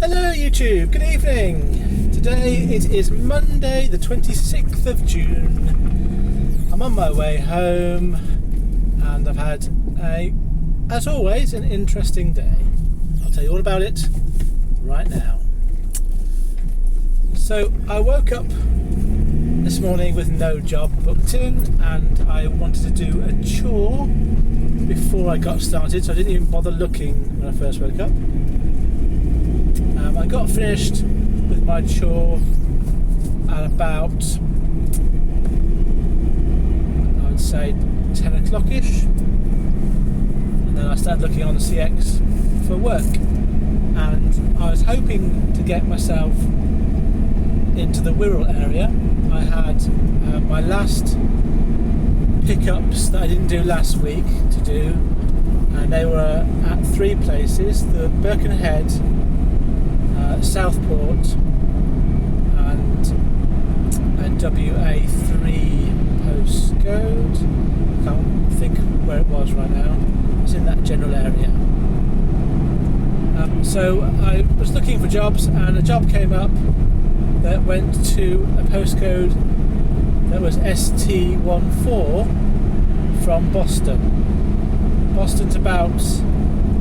Hello YouTube, good evening. Today it is Monday the 26th of June. I'm on my way home and I've had as always, an interesting day. I'll tell you all about it right now. So I woke up this morning with no job booked in and I wanted to do a chore before I got started, so I didn't even bother looking when I first woke up. I got finished with my chore at about, I would say, 10 o'clock-ish, and then I started looking on the CX for work, and I was hoping to get myself into the Wirral area. I had my last pickups that I didn't do last week to do, and they were at three places: the Birkenhead, Southport, and a WA3 postcode. I can't think where it was right now. It's in that general area. So I was looking for jobs, and a job came up that went to a postcode that was ST14 from Boston. Boston's about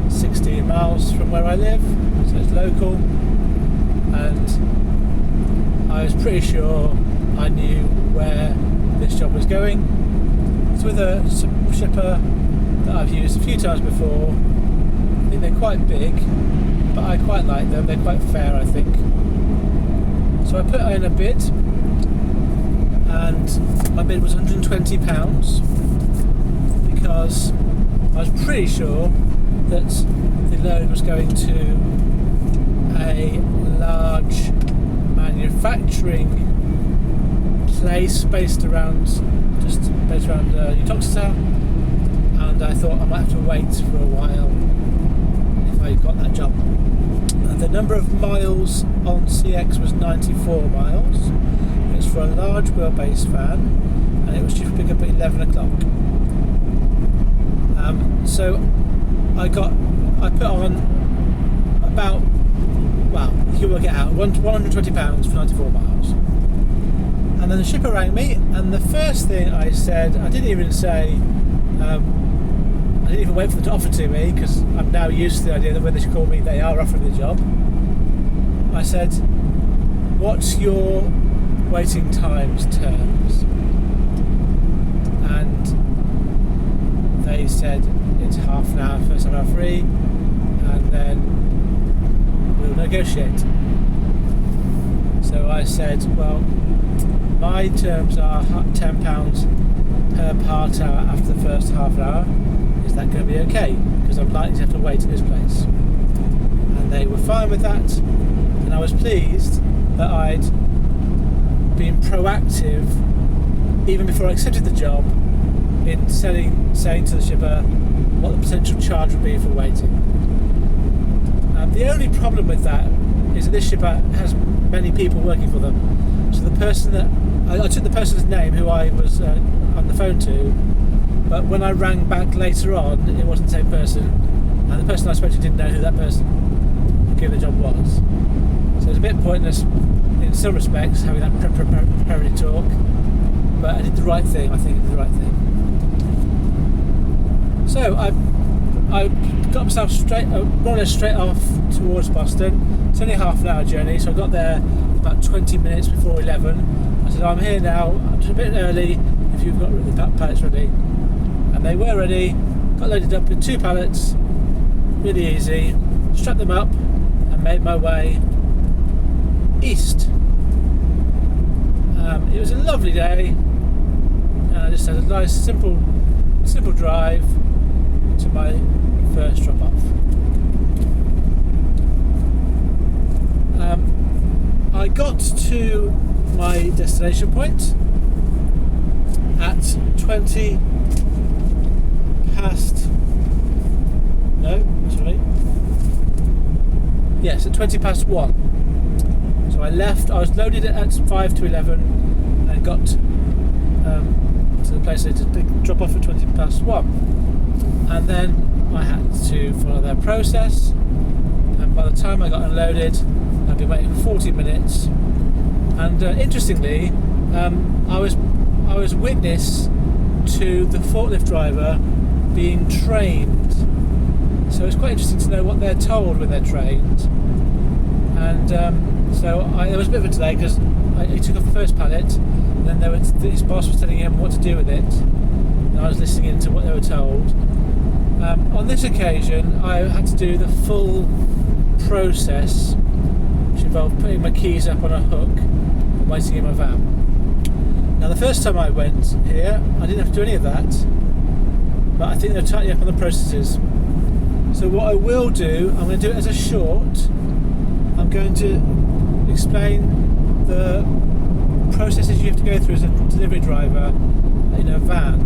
16 miles from where I live, so it's local, and I was pretty sure I knew where this job was going. It's with a shipper that I've used a few times before. I think they're quite big, but I quite like them. They're quite fair, I think. So I put in a bid, and my bid was £120 because I was pretty sure that the load was going to a large manufacturing place based around Uttoxeter, and I thought I might have to wait for a while if I got that job. The number of miles on CX was 94 miles. It was for a large wheelbase van, and it was due to pick up at 11 o'clock. So I put on about, well, you can work it out, £120 for 94 miles. And then the shipper rang me, and the first thing I said, I didn't even wait for them to offer to me, because I'm now used to the idea that when they call me, they are offering the job. I said, "What's your waiting times terms?" And they said, "It's half an hour, first half hour free, and then we'll negotiate." So I said, "Well, my terms are £10 per part hour after the first half hour. Is that going to be okay? Because I'm likely to have to wait at this place." And they were fine with that, and I was pleased that I'd been proactive even before I accepted the job in saying to the shipper what the potential charge would be for waiting. The only problem with that is that this shipper has many people working for them. So the person that I took the person's name who I was on the phone to, but when I rang back later on, it wasn't the same person, and the person I spoke to didn't know who that person who gave the job was. So it's a bit pointless in some respects having that preparatory talk, but I did the right thing. I think I did the right thing. So I got myself more or less straight off towards Boston. It's only a half an hour journey, so I got there about 20 minutes before 11. I said, "I'm here now, I'm just a bit early if you've got the pallets ready." And they were ready, got loaded up with 2 pallets, really easy, strapped them up and made my way east. It was a lovely day, and I just had a nice simple drive to my first drop off. I got to my destination point at 20 past, no, that's right, yes, at 20 past 1. So I left, I was loaded at 5 to 11 and got to the place I had to drop off at 20 past 1. And then I had to follow their process and by the time I got unloaded, I'd been waiting for 40 minutes. And interestingly, I was witness to the forklift driver being trained. So it's quite interesting to know what they're told when they're trained. And there was a bit of a delay because he took off the first pallet, and then his boss was telling him what to do with it, and I was listening in to what they were told. On this occasion, I had to do the full process, which involved putting my keys up on a hook and waiting in my van. Now, the first time I went here, I didn't have to do any of that, but I think they're tightening up on the processes. So what I will do, I'm going to do it as a short. I'm going to explain the processes you have to go through as a delivery driver in a van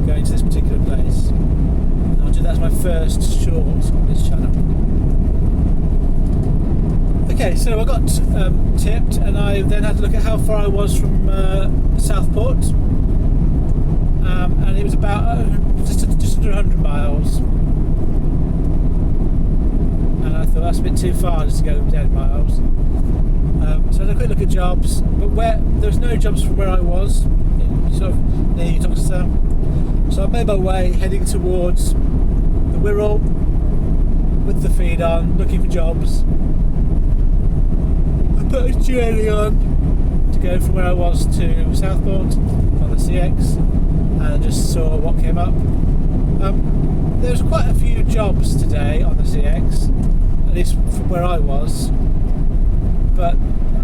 going to this particular place. And I'll do that as my first short on this channel. Okay, so I got tipped, and I then had to look at how far I was from Southport, and it was about just under 100 miles. And I thought that's a bit too far just to go 10 miles. So I had a quick look at jobs, but there was no jobs from where I was, sort of near Uttoxeter. So I made my way heading towards the Wirral with the feed on, looking for jobs. I put a journey on to go from where I was to Southport on the CX, and I just saw what came up. There was quite a few jobs today on the CX, at least from where I was, but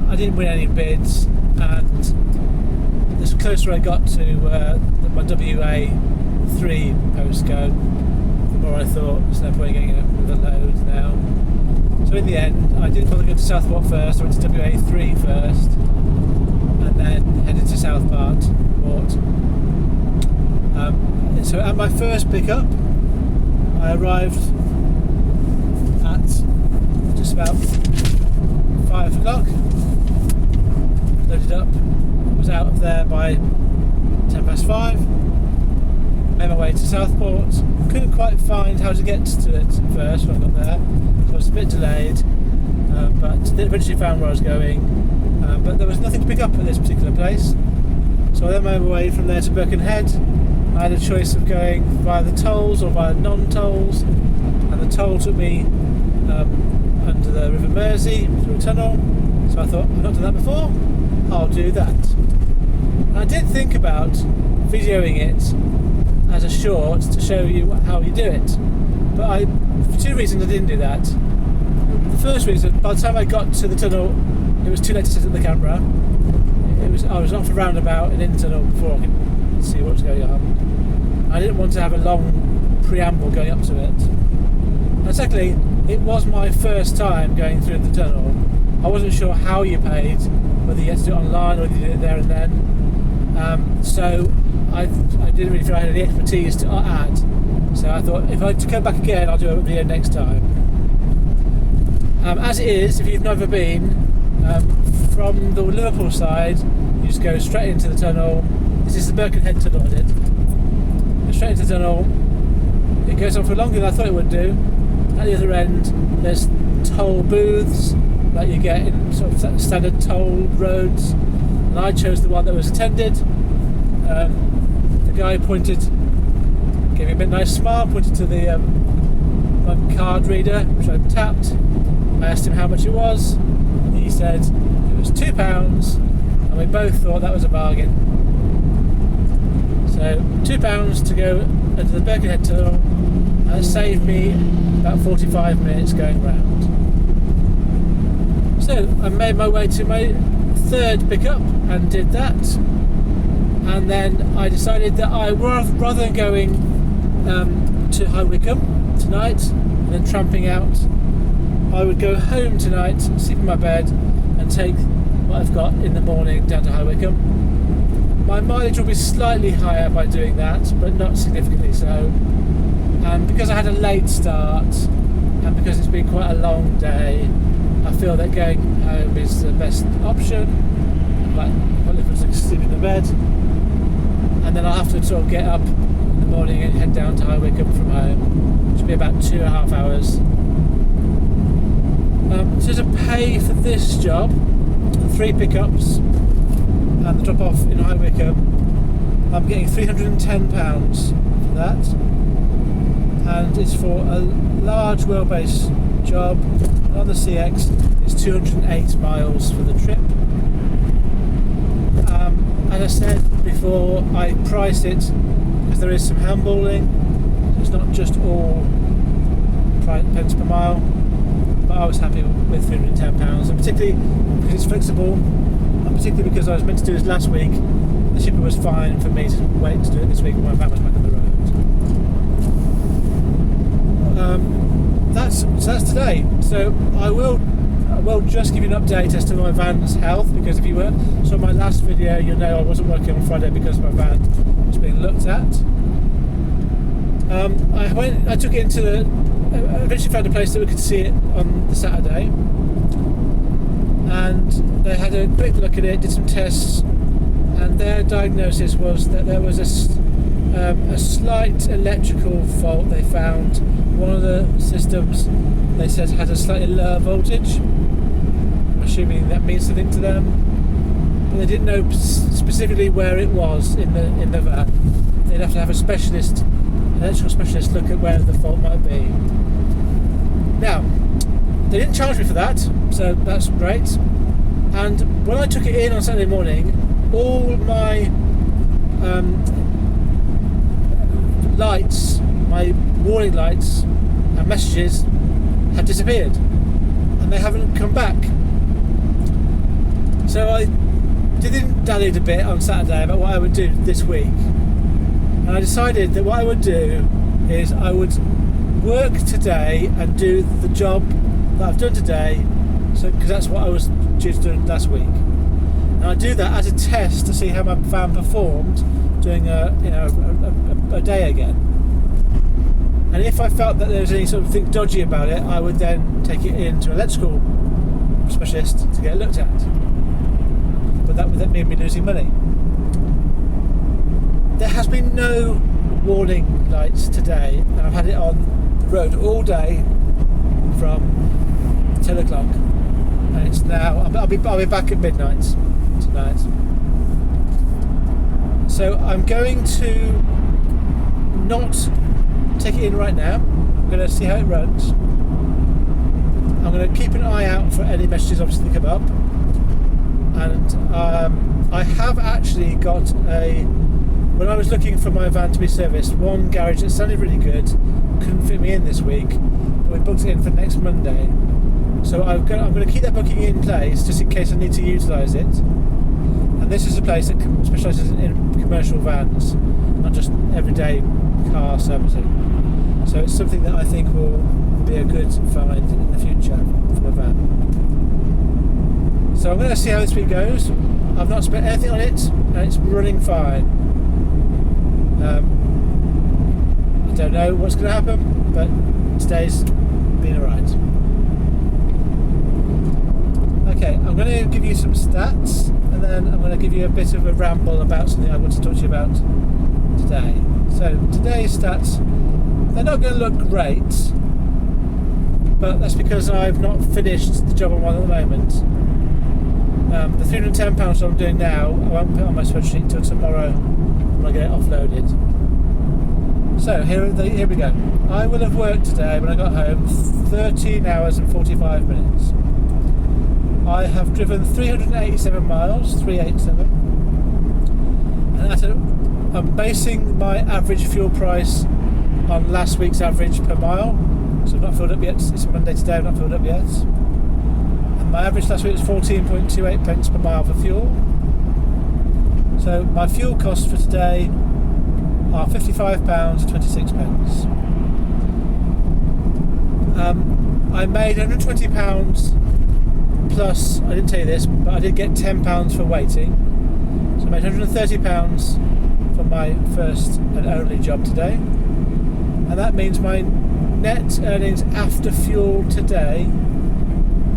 I didn't win any bids, and the closer I got to my WA3 postcode, the more I thought there's no point getting with a load now. So in the end, I didn't bother going to Southport first. I went to WA3 first, and then headed to Southport. So at my first pickup, I arrived at just about 5 o'clock, loaded up, was out of there by 5:10, made my way to Southport. Couldn't quite find how to get to it at first when I got there, so I was a bit delayed, but eventually found where I was going, but there was nothing to pick up at this particular place. So I then made my way from there to Birkenhead. I had a choice of going via the tolls or via non-tolls, and the toll took me under the River Mersey through a tunnel. So I thought, I've not done that before, I'll do that. And I did think about videoing it as a short to show you how you do it, but for two reasons I didn't do that. The first reason, by the time I got to the tunnel, it was too late to set up the camera. I was off a roundabout and in the tunnel before I could see what was going on. I didn't want to have a long preamble going up to it. And secondly, it was my first time going through the tunnel. I wasn't sure how you paid, whether you had to do it online or whether you did it there and then. So I didn't really feel I had any expertise to add. So I thought, if I come back again, I'll do a video next time. As it is, if you've never been, from the Liverpool side, you just go straight into the tunnel. This is the Birkenhead tunnel, I did. Go straight into the tunnel. It goes on for longer than I thought it would do. At the other end, there's toll booths like you get in sort of standard toll roads, and I chose the one that was attended. The guy gave me a bit nice smile, pointed to the my card reader, which I tapped. I asked him how much it was. He said it was £2, and we both thought that was a bargain. So £2 to go into the Birkenhead tunnel, and it saved me about 45 minutes going round. So I made my way to my third pickup and did that, and then I decided that rather than going to High Wycombe tonight and then tramping out, I would go home tonight, sleep in my bed, and take what I've got in the morning down to High Wycombe. My mileage will be slightly higher by doing that, but not significantly so. And because I had a late start, and because it's been quite a long day, I feel that going home is the best option. Like, if I was sleeping in the bed, and then I'll have to sort of get up in the morning and head down to High Wycombe from home, which will be about 2.5 hours. So to pay for this job, the 3 pickups and the drop off in High Wycombe, I'm getting £310 for that, and it's for a large wheelbase job on the CX. It's 208 miles for the trip. As I said before, I price it because there is some handballing, so it's not just all pence per mile, but I was happy with £310, and particularly because it's flexible, and particularly because I was meant to do this last week. The shipper was fine for me to wait to do it this week when my van was back on the road. That's today. So I will just give you an update as to my van's health, because if you saw my last video, you'll know I wasn't working on Friday because my van was being looked at. I took it into I eventually found a place that we could see it on the Saturday, and they had a quick look at it, did some tests, and their diagnosis was that there was a slight electrical fault they found. One of the systems, they said, had a slightly lower voltage. I'm assuming that means something to them, but they didn't know specifically where it was in the van. They'd have to have an electrical specialist look at where the fault might be. Now, they didn't charge me for that, so that's great. And when I took it in on Saturday morning, all my lights, my warning lights and messages had disappeared, and they haven't come back. So I didn't dallied a bit on Saturday about what I would do this week, and I decided that what I would do is I would work today and do the job that I've done today, because that's what I was due to do last week. And I do that as a test to see how my van performed doing a day again. And if I felt that there was any sort of thing dodgy about it, I would then take it in to an electrical specialist to get it looked at. But that would then mean me losing money. There has been no warning lights today, and I've had it on the road all day from 10 o'clock, and it's now, I'll be back at midnight tonight. So I'm going to not take it in right now. I'm going to see how it runs. I'm going to keep an eye out for any messages obviously that come up, and I have actually got when I was looking for my van to be serviced, one garage that sounded really good couldn't fit me in this week, but we booked it in for next Monday. So I'm going to keep that booking in place just in case I need to utilise it. And this is a place that specialises in commercial vans, not just everyday car servicing. So it's something that I think will be a good find in the future for my van. So I'm going to see how this week goes. I've not spent anything on it, and it's running fine. I don't know what's going to happen, but today's been alright. Okay, I'm going to give you some stats, and then I'm going to give you a bit of a ramble about something I want to talk to you about today. So today's stats, they're not going to look great, but that's because I've not finished the job I'm on at the moment. The £310 that I'm doing now, I won't put on my spreadsheet until tomorrow when I get it offloaded. So here we go. I will have worked today when I got home 13 hours and 45 minutes. I have driven 387 miles, 387, and I'm basing my average fuel price on last week's average per mile. So I've not filled up yet. It's Monday today, I've not filled up yet. And my average last week was 14.28 pence per mile for fuel. So my fuel costs for today are £55.26. I made £120 plus, I didn't tell you this, but I did get £10 for waiting. So I made £130 for my first and only job today. And that means my net earnings after fuel today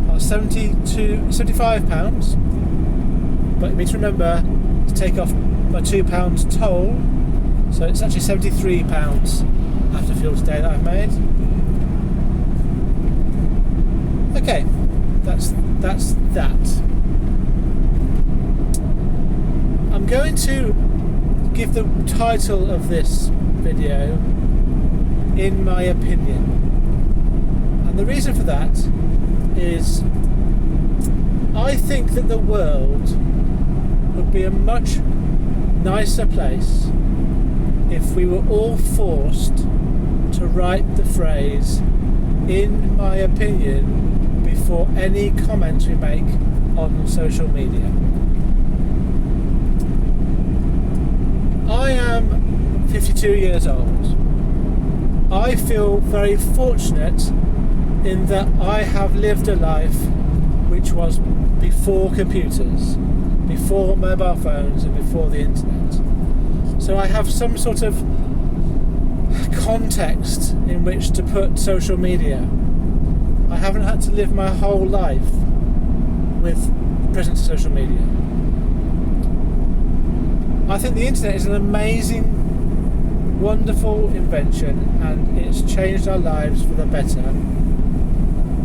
are £75. But you need to remember to take off my £2 toll, so it's actually £73 after fuel today that I've made. Okay, that's that. I'm going to give the title of this video "In My Opinion," and the reason for that is I think that the world would be a much nicer place if we were all forced to write the phrase "in my opinion" before any comments we make on social media. I am 52 years old. I feel very fortunate in that I have lived a life which was before computers, before mobile phones and before the internet. So I have some sort of context in which to put social media. I haven't had to live my whole life with the presence of social media. I think the internet is an amazing, wonderful invention, and it's changed our lives for the better,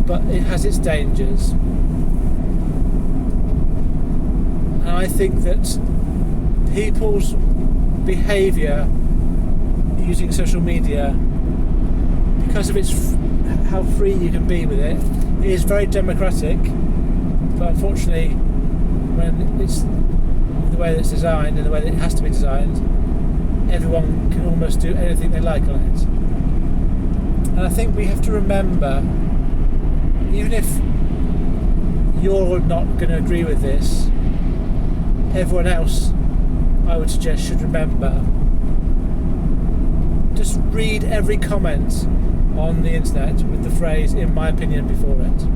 but it has its dangers. And I think that people's behaviour using social media, because of how free you can be with it, it is very democratic, but unfortunately when it's the way that it's designed and the way that it has to be designed, everyone can almost do anything they like on it. And I think we have to remember, even if you're not going to agree with this, everyone else, I would suggest, should remember, just read every comment on the internet with the phrase "in my opinion" before it,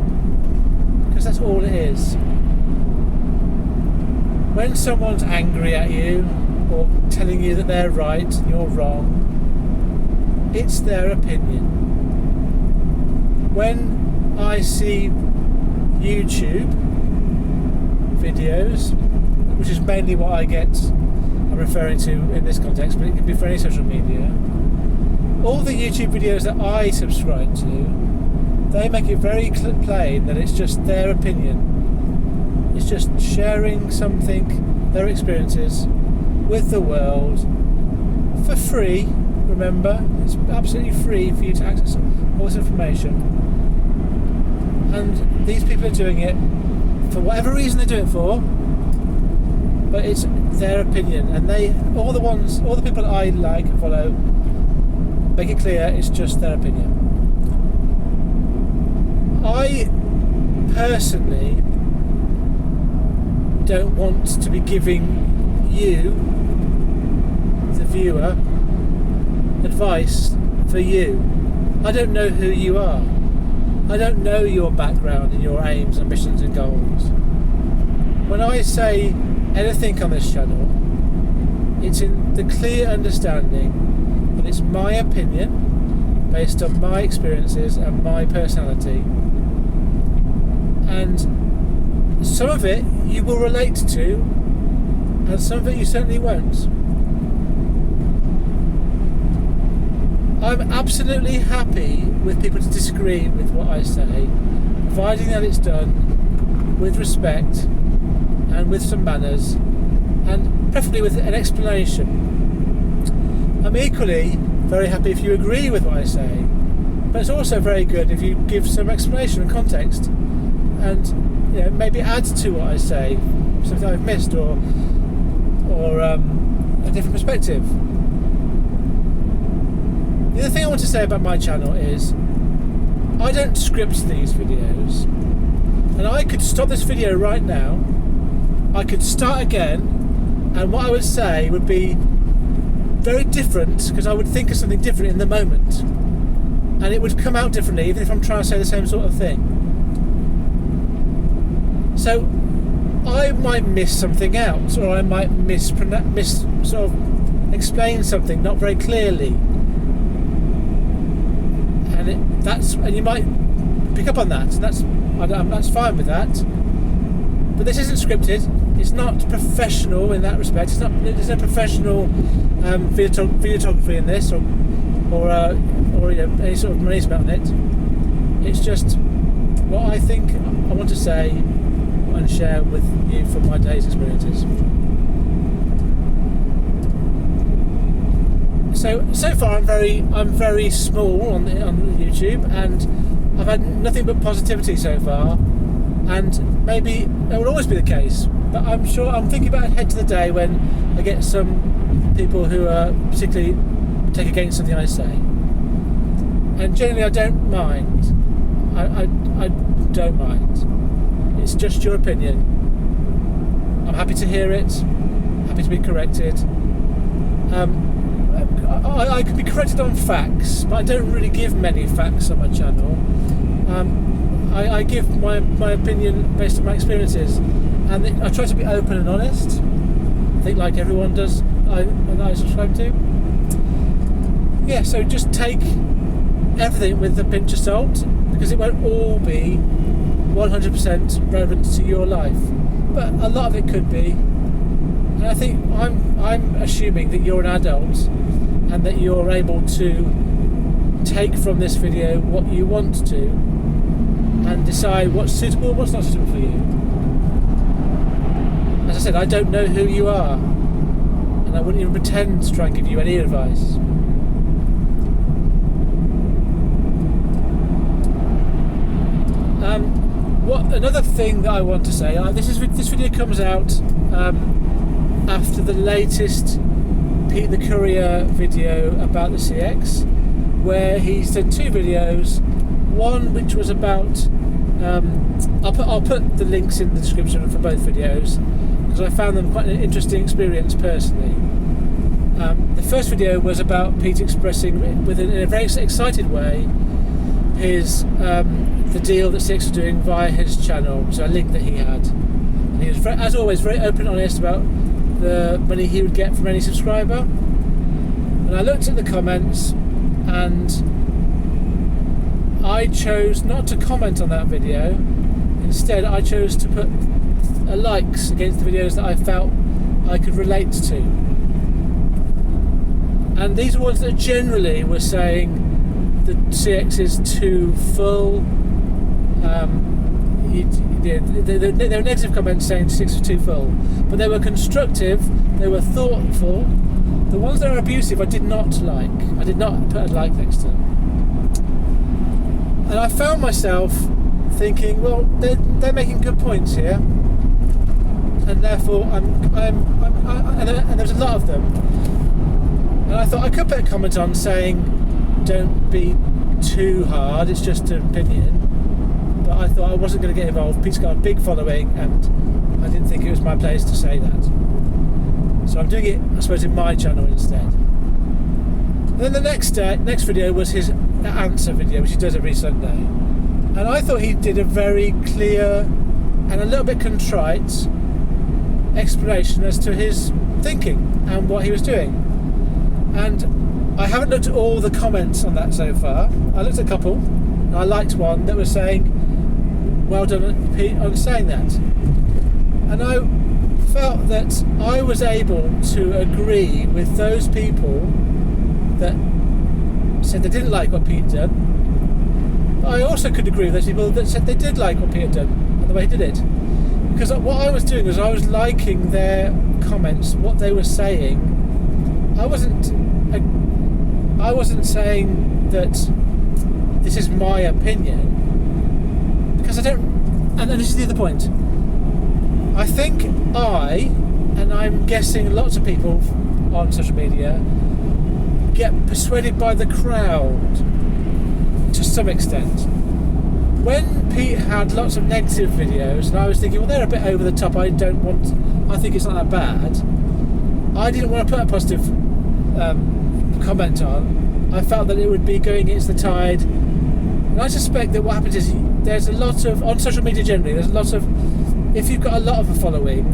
because that's all it is. When someone's angry at you or telling you that they're right and you're wrong, it's their opinion. When I see YouTube videos, which is mainly what I'm referring to in this context, but it can be for any social media, all the YouTube videos that I subscribe to, they make it very plain that it's just their opinion. It's just sharing something, their experiences, with the world for free. Remember, it's absolutely free for you to access all this information. And these people are doing it for whatever reason they do it for, but it's their opinion. And all the people that I like and follow, make it clear it's just their opinion. I personally don't want to be giving you, the viewer, advice for you. I don't know who you are. I don't know your background and your aims, ambitions and goals. When I say anything on this channel, it's in the clear understanding that it's my opinion based on my experiences and my personality, and some of it you will relate to and some of it you certainly won't. I'm absolutely happy with people to disagree with what I say, providing that it's done with respect and with some manners, and preferably with an explanation. I'm equally very happy if you agree with what I say, but it's also very good if you give some explanation and context, and maybe add to what I say, something I've missed, or a different perspective. The other thing I want to say about my channel is I don't script these videos, and I could stop this video right now, I could start again, and what I would say would be very different, because I would think of something different in the moment, and it would come out differently even if I'm trying to say the same sort of thing. So I might miss something out, or I might sort of explain something not very clearly, and you might pick up on that. And that's fine with that. But this isn't scripted. It's not professional in that respect. There's no professional videography in this, or any sort of money spent on it. It's just what I think I want to say and share with you from my day's experiences. So far I'm very small on the YouTube, and I've had nothing but positivity so far, and maybe that will always be the case, but I'm thinking about ahead to the day when I get some people who are particularly take against something I say, and generally I don't mind. I don't mind. It's just your opinion. I'm happy to hear it, happy to be corrected. I could be corrected on facts, but I don't really give many facts on my channel. I give my opinion based on my experiences, and I try to be open and honest. I think like everyone does that I subscribe to. Yeah, so just take everything with a pinch of salt, because it won't all be 100% relevant to your life, but a lot of it could be. And I think I'm assuming that you're an adult and that you're able to take from this video what you want to and decide what's suitable and what's not suitable for you. As I said, I don't know who you are, and I wouldn't even pretend to try and give you any advice. Another thing that I want to say, this video comes out after the latest Pete the Courier video about the CX, where he's done two videos. One which was about I'll put the links in the description for both videos, because I found them quite an interesting experience personally. The first video was about Pete expressing in a very excited way his the deal that CX was doing via his channel, so a link that he had. And he was, as always, very open and honest about the money he would get from any subscriber. And I looked at the comments, and I chose not to comment on that video. Instead, I chose to put likes against the videos that I felt I could relate to. And these were ones that generally were saying the CX is too full. There were negative comments saying CX was too full, but they were constructive, they were thoughtful. The ones that are abusive I did not like. I did not put a like next to them. And I found myself thinking, well, they're making good points here, and therefore and there was a lot of them. And I thought I could put a comment on saying, don't be too hard, it's just an opinion. But I thought I wasn't going to get involved. Pete's got a big following, and I didn't think it was my place to say that. So I'm doing it, I suppose, in my channel instead. And then the next video was his answer video, which he does every Sunday. And I thought he did a very clear and a little bit contrite explanation as to his thinking and what he was doing. And I haven't looked at all the comments on that so far. I looked at a couple, and I liked one that was saying, well done, Pete, on saying that. And I felt that I was able to agree with those people that said they didn't like what Pete did. But I also could agree with those people that said they did like what Pete had done and the way he did it. Because what I was doing was I was liking their comments, what they were saying. I wasn't saying that this is my opinion, because I don't, and this is the other point. I think and I'm guessing lots of people on social media, get persuaded by the crowd to some extent. When Pete had lots of negative videos, and I was thinking, well, they're a bit over the top, I think it's not that bad, I didn't want to put a positive comment on. I felt that it would be going against the tide, and I suspect that what happens is there's a lot of, on social media generally, there's a lot of, if you've got a lot of a following,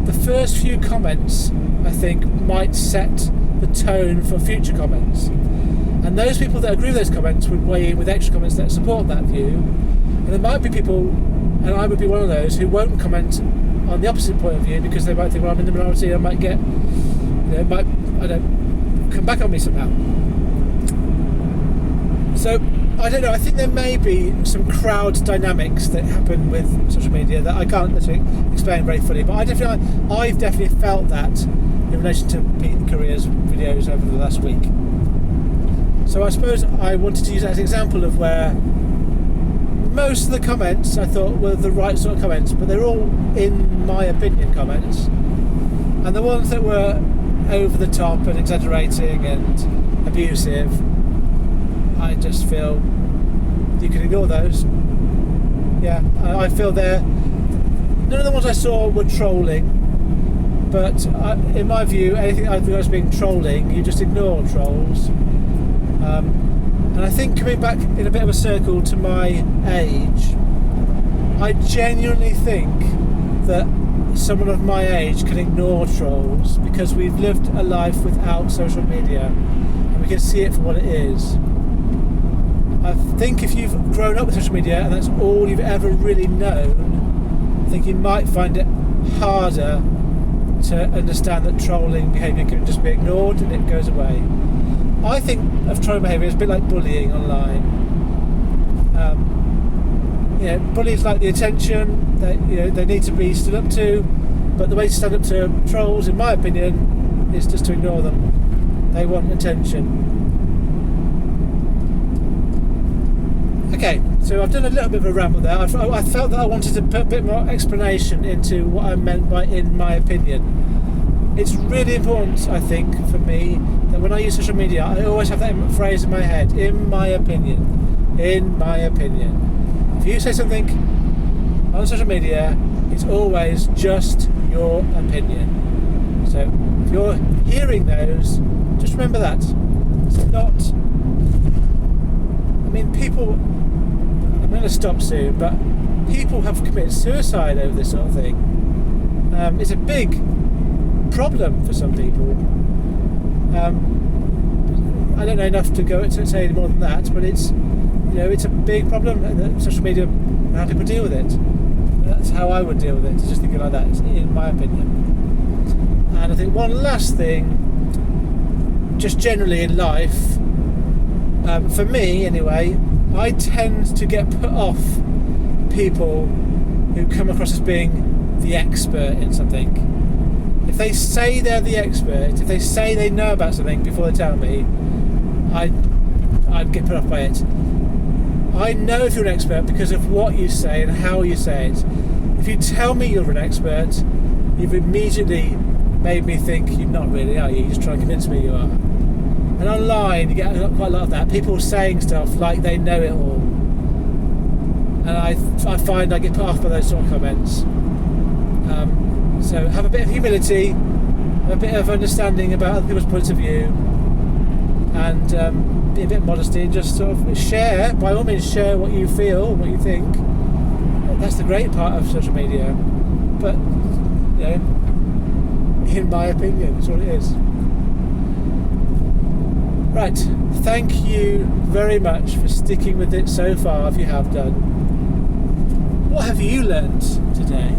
the first few comments, I think, might set the tone for future comments. And those people that agree with those comments would weigh in with extra comments that support that view. And there might be people, and I would be one of those, who won't comment on the opposite point of view because they might think, well, I'm in the minority, I might get, it might, come back on me somehow. So I don't know. I think there may be some crowd dynamics that happen with social media that I can't necessarily explain very fully. But I've definitely felt that in relation to Pete Courier's videos over the last week. So I suppose I wanted to use that as an example of where most of the comments I thought were the right sort of comments, but they're all, in my opinion, comments. And the ones that were over the top and exaggerating and abusive, I just feel you can ignore those. Yeah, I feel none of the ones I saw were trolling, but in my view, anything I feel as being trolling, you just ignore trolls. And I think coming back in a bit of a circle to my age, I genuinely think that someone of my age can ignore trolls because we've lived a life without social media and we can see it for what it is. I think if you've grown up with social media and that's all you've ever really known, I think you might find it harder to understand that trolling behaviour can just be ignored and it goes away. I think of trolling behaviour as a bit like bullying online. Bullies like the attention that they need to be stood up to, but the way to stand up to trolls, in my opinion, is just to ignore them. They want attention. Okay, so I've done a little bit of a ramble there. I felt that I wanted to put a bit more explanation into what I meant by "in my opinion." It's really important, I think, for me that when I use social media, I always have that phrase in my head: "in my opinion." In my opinion. If you say something on social media, it's always just your opinion. So if you're hearing those, just remember that. It's not... I mean, people... I'm going to stop soon, but people have committed suicide over this sort of thing. It's a big problem for some people. I don't know enough to go to say any more than that, but it's a big problem that social media and how people deal with it. That's how I would deal with it, just thinking like that, in my opinion. And I think one last thing, just generally in life, for me anyway, I tend to get put off people who come across as being the expert in something. If they say they're the expert, if they say they know about something before they tell me, I'd get put off by it. I know if you're an expert because of what you say and how you say it. If you tell me you're an expert, you've immediately made me think you're not really, are you? You're just trying to convince me you are. And online, you get quite a lot of that. People saying stuff like they know it all. And I find I get put off by those sort of comments. So have a bit of humility, a bit of understanding about other people's points of view, and be a bit modesty and just sort of share, by all means share what you feel, what you think. That's the great part of social media. But, in my opinion, that's what it is. Right, thank you very much for sticking with it so far if you have done. What have you learnt today?